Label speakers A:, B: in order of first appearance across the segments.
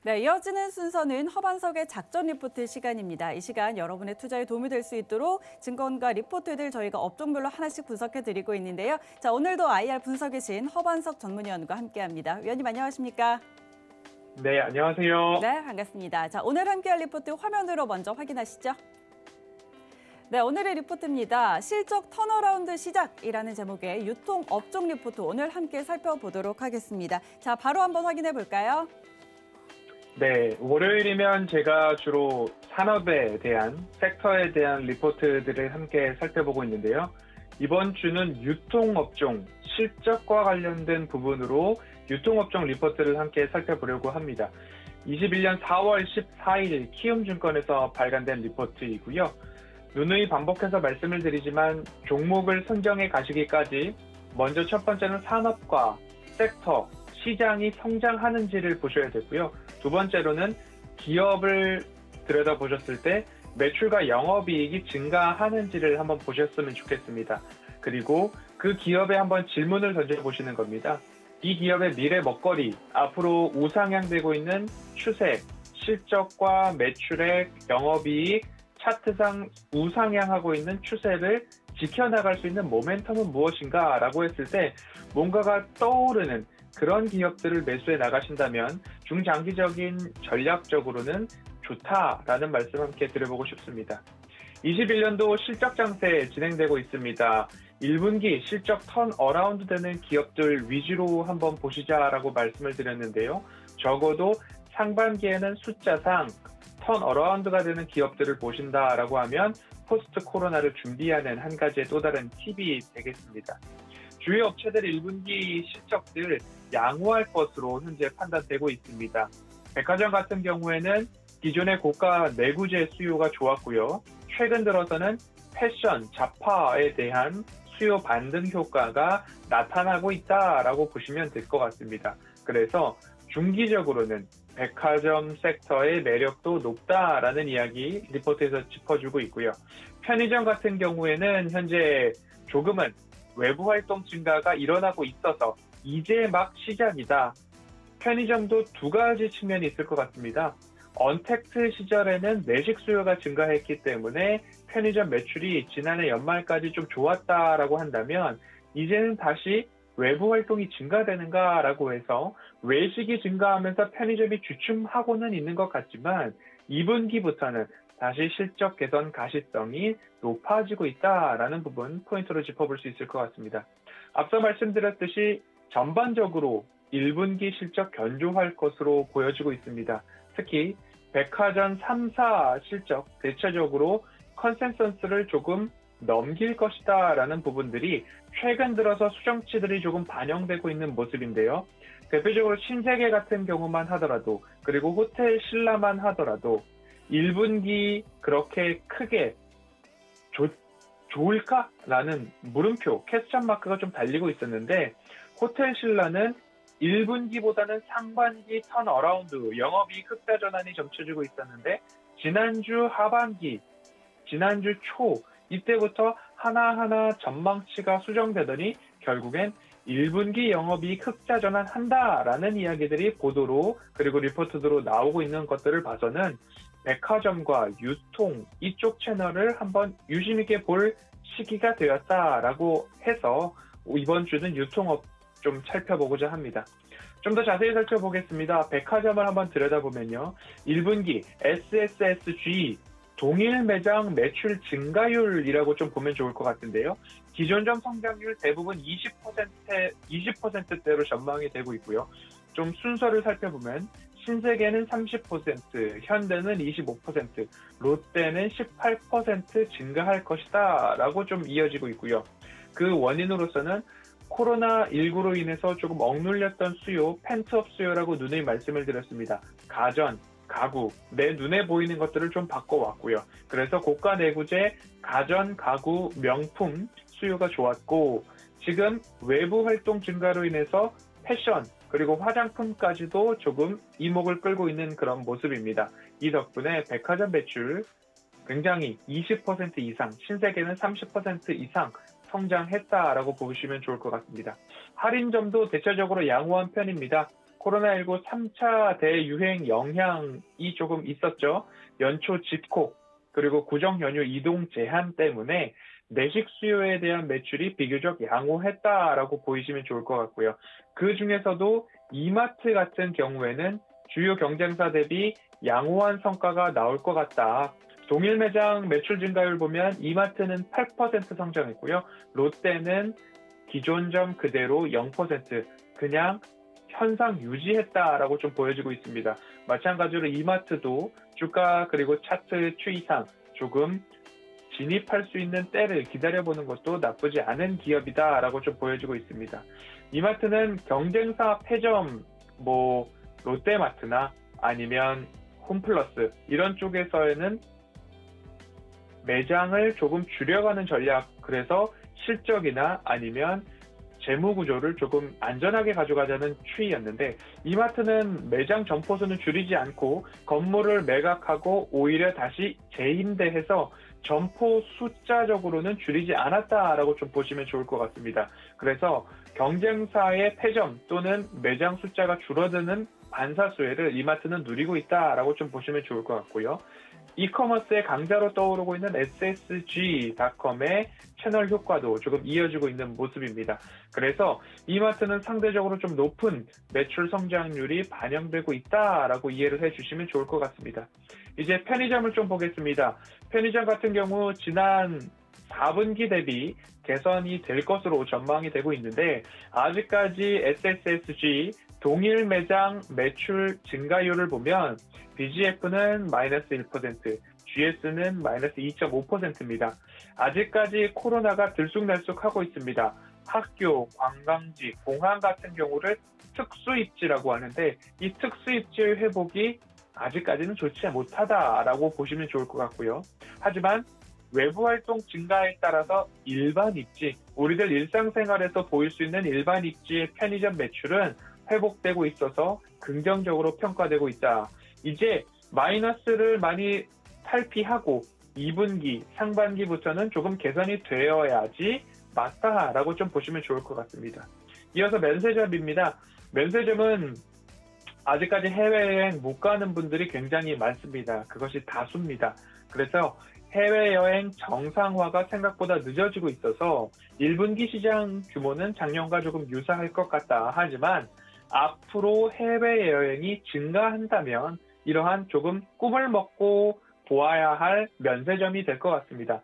A: 네, 이어지는 순서는 허반석의 작전 리포트 시간입니다. 이 시간 여러분의 투자에 도움이 될 수 있도록 증권가 리포트들 저희가 업종별로 하나씩 분석해드리고 있는데요. 자, 오늘도 IR 분석이신 허반석 전문위원과 함께합니다. 위원님 안녕하십니까?
B: 네, 안녕하세요.
A: 네, 반갑습니다. 자, 오늘 함께할 리포트 화면으로 먼저 확인하시죠. 네, 오늘의 리포트입니다. 실적 턴어라운드 시작이라는 제목의 유통 업종 리포트 오늘 함께 살펴보도록 하겠습니다. 자, 바로 한번 확인해 볼까요?
B: 네, 월요일이면 제가 주로 산업에 대한, 섹터에 대한 리포트들을 함께 살펴보고 있는데요. 이번 주는 유통업종, 실적과 관련된 부분으로 유통업종 리포트를 함께 살펴보려고 합니다. 21년 4월 14일 키움증권에서 발간된 리포트이고요. 누누이 반복해서 말씀을 드리지만 종목을 선정해 가시기까지 먼저 첫 번째는 산업과 섹터, 시장이 성장하는지를 보셔야 되고요. 두 번째로는 기업을 들여다보셨을 때 매출과 영업이익이 증가하는지를 한번 보셨으면 좋겠습니다. 그리고 그 기업에 한번 질문을 던져보시는 겁니다. 이 기업의 미래 먹거리, 앞으로 우상향되고 있는 추세, 실적과 매출액, 영업이익, 차트상 우상향하고 있는 추세를 지켜나갈 수 있는 모멘텀은 무엇인가 라고 했을 때 뭔가가 떠오르는 그런 기업들을 매수해 나가신다면 중장기적인 전략적으로는 좋다라는 말씀 함께 드려보고 싶습니다. 21년도 실적 장세 진행되고 있습니다. 1분기 실적 턴어라운드 되는 기업들 위주로 한번 보시자라고 말씀을 드렸는데요. 적어도 상반기에는 숫자상 턴어라운드가 되는 기업들을 보신다라고 하면 포스트 코로나를 준비하는 한 가지의 또 다른 팁이 되겠습니다. 주요 업체들 1분기 실적들 양호할 것으로 현재 판단되고 있습니다. 백화점 같은 경우에는 기존의 고가 내구재 수요가 좋았고요. 최근 들어서는 패션, 잡화에 대한 수요 반등 효과가 나타나고 있다라고 보시면 될 것 같습니다. 그래서 중기적으로는 백화점 섹터의 매력도 높다라는 이야기 리포트에서 짚어주고 있고요. 편의점 같은 경우에는 현재 조금은 외부 활동 증가가 일어나고 있어서 이제 막 시작이다. 편의점도 두 가지 측면이 있을 것 같습니다. 언택트 시절에는 내식 수요가 증가했기 때문에 편의점 매출이 지난해 연말까지 좀 좋았다라고 한다면 이제는 다시 외부 활동이 증가되는가라고 해서 외식이 증가하면서 편의점이 주춤하고는 있는 것 같지만 2분기부터는 다시 실적 개선 가시성이 높아지고 있다라는 부분 포인트로 짚어볼 수 있을 것 같습니다. 앞서 말씀드렸듯이 전반적으로 1분기 실적 견조할 것으로 보여지고 있습니다. 특히 백화점 3사 실적 대체적으로 컨센서스를 조금 넘길 것이다 라는 부분들이 최근 들어서 수정치들이 조금 반영되고 있는 모습인데요. 대표적으로 신세계 같은 경우만 하더라도 그리고 호텔 신라만 하더라도 1분기 그렇게 크게 좋을까? 라는 물음표, 퀘스천 마크가 좀 달리고 있었는데 호텔 신라는 1분기보다는 상반기 턴어라운드, 영업이익 흑자 전환이 점쳐지고 있었는데 지난주 하반기, 지난주 초 이때부터 하나하나 전망치가 수정되더니 결국엔 1분기 영업이익 흑자 전환한다라는 이야기들이 보도로 그리고 리포트로 나오고 있는 것들을 봐서는 백화점과 유통 이쪽 채널을 한번 유심 있게 볼 시기가 되었다라고 해서 이번 주는 유통업 좀 살펴보고자 합니다. 좀 더 자세히 살펴보겠습니다. 백화점을 한번 들여다보면요. 1분기 SSSG 동일 매장 매출 증가율이라고 좀 보면 좋을 것 같은데요. 기존점 성장률 대부분 20%대로 전망이 되고 있고요. 좀 순서를 살펴보면 신세계는 30%, 현대는 25%, 롯데는 18% 증가할 것이다 라고 좀 이어지고 있고요. 그 원인으로서는 코로나19로 인해서 조금 억눌렸던 수요, 펜트업 수요라고 누누이 말씀을 드렸습니다. 가전, 가구, 내 눈에 보이는 것들을 좀 바꿔왔고요. 그래서 고가 내구재, 가전, 가구, 명품 수요가 좋았고 지금 외부 활동 증가로 인해서 패션, 그리고 화장품까지도 조금 이목을 끌고 있는 그런 모습입니다. 이 덕분에 백화점 매출 굉장히 20% 이상, 신세계는 30% 이상 성장했다라고 보시면 좋을 것 같습니다. 할인점도 대체적으로 양호한 편입니다. 코로나19 3차 대유행 영향이 조금 있었죠. 연초 집콕, 그리고 구정 연휴 이동 제한 때문에 내식 수요에 대한 매출이 비교적 양호했다라고 보이시면 좋을 것 같고요. 그 중에서도 이마트 같은 경우에는 주요 경쟁사 대비 양호한 성과가 나올 것 같다. 동일 매장 매출 증가율 보면 이마트는 8% 성장했고요. 롯데는 기존 점 그대로 0%, 그냥 현상 유지했다라고 좀 보여지고 있습니다. 마찬가지로 이마트도 주가 그리고 차트 추이상 조금 진입할 수 있는 때를 기다려보는 것도 나쁘지 않은 기업이다라고 좀 보여지고 있습니다. 이마트는 경쟁사 패점, 롯데마트나 아니면 홈플러스 이런 쪽에서는 매장을 조금 줄여가는 전략, 그래서 실적이나 아니면 재무 구조를 조금 안전하게 가져가자는 추이였는데 이마트는 매장 점포수는 줄이지 않고 건물을 매각하고 오히려 다시 재임대해서 점포 숫자적으로는 줄이지 않았다라고 좀 보시면 좋을 것 같습니다. 그래서 경쟁사의 패점 또는 매장 숫자가 줄어드는 반사수혜를 이마트는 누리고 있다라고 좀 보시면 좋을 것 같고요. 이커머스의 강자로 떠오르고 있는 SSG.com의 채널 효과도 조금 이어지고 있는 모습입니다. 그래서 이마트는 상대적으로 좀 높은 매출 성장률이 반영되고 있다라고 이해를 해주시면 좋을 것 같습니다. 이제 편의점을 좀 보겠습니다. 편의점 같은 경우 지난 4분기 대비 개선이 될 것으로 전망이 되고 있는데 아직까지 SSSG 동일 매장 매출 증가율을 보면 BGF는 마이너스 1%, GS는 마이너스 2.5%입니다. 아직까지 코로나가 들쑥날쑥하고 있습니다. 학교, 관광지, 공항 같은 경우를 특수입지라고 하는데 이 특수입지 회복이 아직까지는 좋지 못하다라고 보시면 좋을 것 같고요. 하지만 외부 활동 증가에 따라서 일반 입지, 우리들 일상생활에서 보일 수 있는 일반 입지의 편의점 매출은 회복되고 있어서 긍정적으로 평가되고 있다. 이제 마이너스를 많이 탈피하고 2분기, 상반기부터는 조금 개선이 되어야지 맞다라고 좀 보시면 좋을 것 같습니다. 이어서 면세점입니다. 면세점은 아직까지 해외여행 못 가는 분들이 굉장히 많습니다. 그것이 다수입니다. 그래서 해외여행 정상화가 생각보다 늦어지고 있어서 1분기 시장 규모는 작년과 조금 유사할 것 같다. 하지만 앞으로 해외여행이 증가한다면 이러한 조금 꿈을 먹고 보아야 할 면세점이 될 것 같습니다.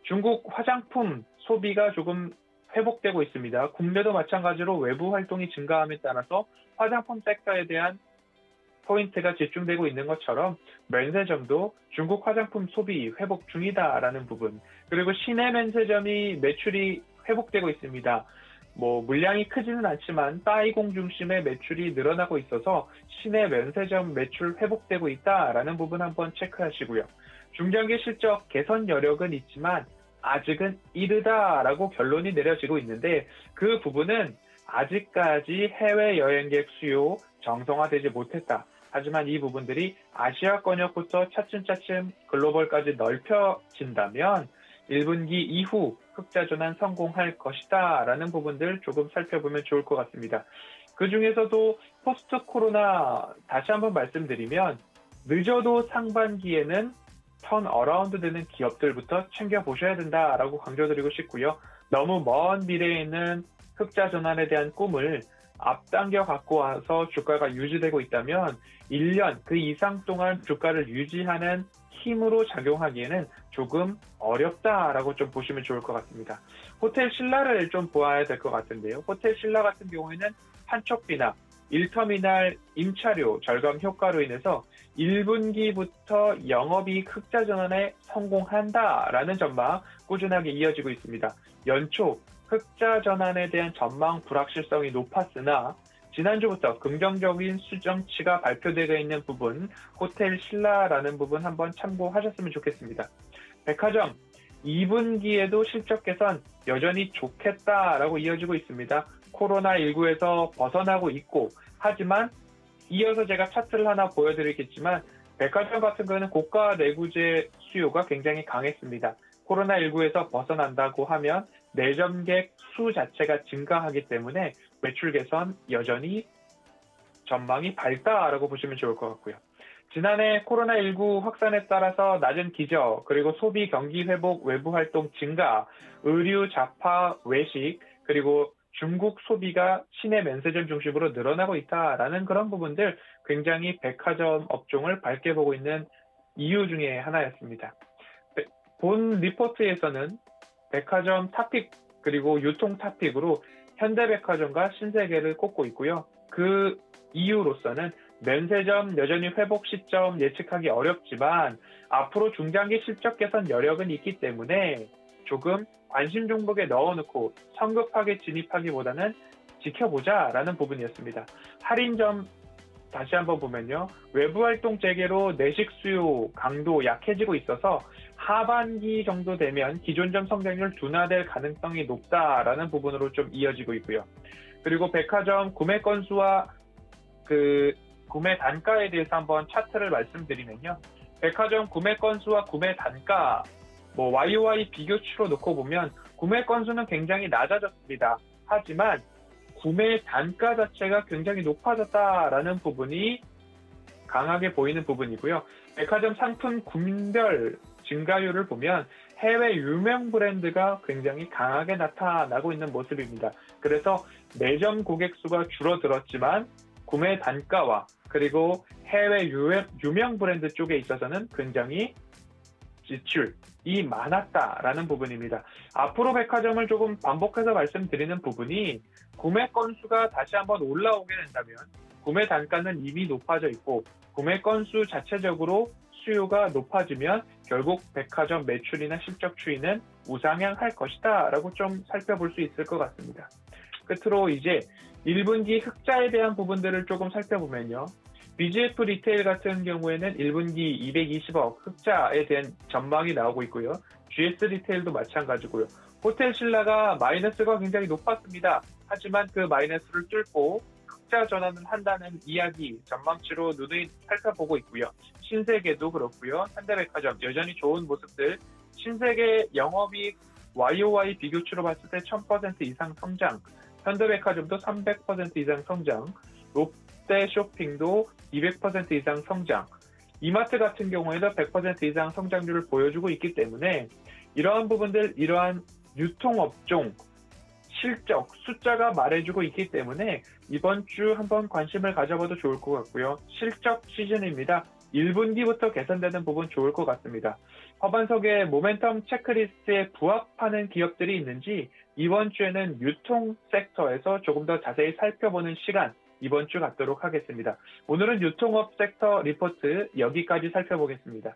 B: 중국 화장품 소비가 조금 회복되고 있습니다. 국내도 마찬가지로 외부 활동이 증가함에 따라서 화장품 섹터에 대한 포인트가 집중되고 있는 것처럼 면세점도 중국 화장품 소비 회복 중이다라는 부분, 그리고 시내 면세점이 매출이 회복되고 있습니다. 물량이 크지는 않지만 따이공 중심의 매출이 늘어나고 있어서 시내 면세점 매출 회복되고 있다라는 부분 한번 체크하시고요. 중장기 실적 개선 여력은 있지만 아직은 이르다라고 결론이 내려지고 있는데 그 부분은 아직까지 해외여행객 수요 정상화되지 못했다. 하지만 이 부분들이 아시아 권역부터 차츰차츰 글로벌까지 넓혀진다면 1분기 이후 흑자 전환 성공할 것이다 라는 부분들 조금 살펴보면 좋을 것 같습니다. 그 중에서도 포스트 코로나 다시 한번 말씀드리면 늦어도 상반기에는 턴 어라운드 되는 기업들부터 챙겨보셔야 된다라고 강조드리고 싶고요. 너무 먼 미래에 있는 흑자 전환에 대한 꿈을 앞당겨 갖고 와서 주가가 유지되고 있다면 1년 그 이상 동안 주가를 유지하는 힘으로 작용하기에는 조금 어렵다라고 좀 보시면 좋을 것 같습니다. 호텔 신라를 좀 보아야 될 것 같은데요. 호텔 신라 같은 경우에는 판촉비나 1터미널 임차료 절감 효과로 인해서 1분기부터 영업이익 흑자 전환에 성공한다라는 전망 꾸준하게 이어지고 있습니다. 연초 흑자 전환에 대한 전망 불확실성이 높았으나 지난주부터 긍정적인 수정치가 발표되어 있는 부분, 호텔 신라라는 부분 한번 참고하셨으면 좋겠습니다. 백화점 2분기에도 실적 개선 여전히 좋겠다라고 이어지고 있습니다. 코로나19에서 벗어나고 있고, 하지만 이어서 제가 차트를 하나 보여드리겠지만 백화점 같은 경우는 고가 내구재 수요가 굉장히 강했습니다. 코로나19에서 벗어난다고 하면 내점객 수 자체가 증가하기 때문에 매출 개선 여전히 전망이 밝다라고 보시면 좋을 것 같고요. 지난해 코로나19 확산에 따라서 낮은 기저, 그리고 소비 경기 회복, 외부 활동 증가, 의류, 잡화, 외식, 그리고 중국 소비가 시내 면세점 중심으로 늘어나고 있다라는 그런 부분들 굉장히 백화점 업종을 밝게 보고 있는 이유 중에 하나였습니다. 본 리포트에서는 백화점 탑픽 그리고 유통 탑픽으로 현대백화점과 신세계를 꼽고 있고요. 그 이유로서는 면세점 여전히 회복 시점 예측하기 어렵지만 앞으로 중장기 실적 개선 여력은 있기 때문에 조금 관심 종목에 넣어놓고 성급하게 진입하기보다는 지켜보자라는 부분이었습니다. 할인점 다시 한번 보면요. 외부 활동 재개로 내식 수요 강도 약해지고 있어서 하반기 정도 되면 기존점 성장률 둔화될 가능성이 높다라는 부분으로 좀 이어지고 있고요. 그리고 백화점 구매 건수와 구매 단가에 대해서 한번 차트를 말씀드리면요. 백화점 구매 건수와 구매 단가, YOY 비교치로 놓고 보면 구매 건수는 굉장히 낮아졌습니다. 하지만 구매 단가 자체가 굉장히 높아졌다라는 부분이 강하게 보이는 부분이고요. 백화점 상품 군별 증가율을 보면 해외 유명 브랜드가 굉장히 강하게 나타나고 있는 모습입니다. 그래서 매점 고객 수가 줄어들었지만 구매 단가와 그리고 해외 유명 브랜드 쪽에 있어서는 굉장히 지출이 많았다라는 부분입니다. 앞으로 백화점을 조금 반복해서 말씀드리는 부분이 구매 건수가 다시 한번 올라오게 된다면 구매 단가는 이미 높아져 있고 구매 건수 자체적으로 수요가 높아지면 결국 백화점 매출이나 실적 추이는 우상향할 것이다 라고 좀 살펴볼 수 있을 것 같습니다. 끝으로 이제 1분기 흑자에 대한 부분들을 조금 살펴보면요. BGF 리테일 같은 경우에는 1분기 220억 흑자에 대한 전망이 나오고 있고요. GS 리테일도 마찬가지고요. 호텔 신라가 마이너스가 굉장히 높았습니다. 하지만 그 마이너스를 뚫고 흑자 전환을 한다는 이야기 전망치로 누누이 살펴보고 있고요. 신세계도 그렇고요. 현대백화점 여전히 좋은 모습들. 신세계 영업이익 YOY 비교치로 봤을 때 1000% 이상 성장. 현대백화점도 300% 이상 성장. 롯데 쇼핑도 200% 이상 성장. 이마트 같은 경우에도 100% 이상 성장률을 보여주고 있기 때문에 이러한 부분들, 이러한 유통업종 실적, 숫자가 말해주고 있기 때문에 이번 주 한번 관심을 가져봐도 좋을 것 같고요. 실적 시즌입니다. 1분기부터 개선되는 부분 좋을 것 같습니다. 허반석의 모멘텀 체크리스트에 부합하는 기업들이 있는지 이번 주에는 유통 섹터에서 조금 더 자세히 살펴보는 시간 이번 주 갖도록 하겠습니다. 오늘은 유통업 섹터 리포트 여기까지 살펴보겠습니다.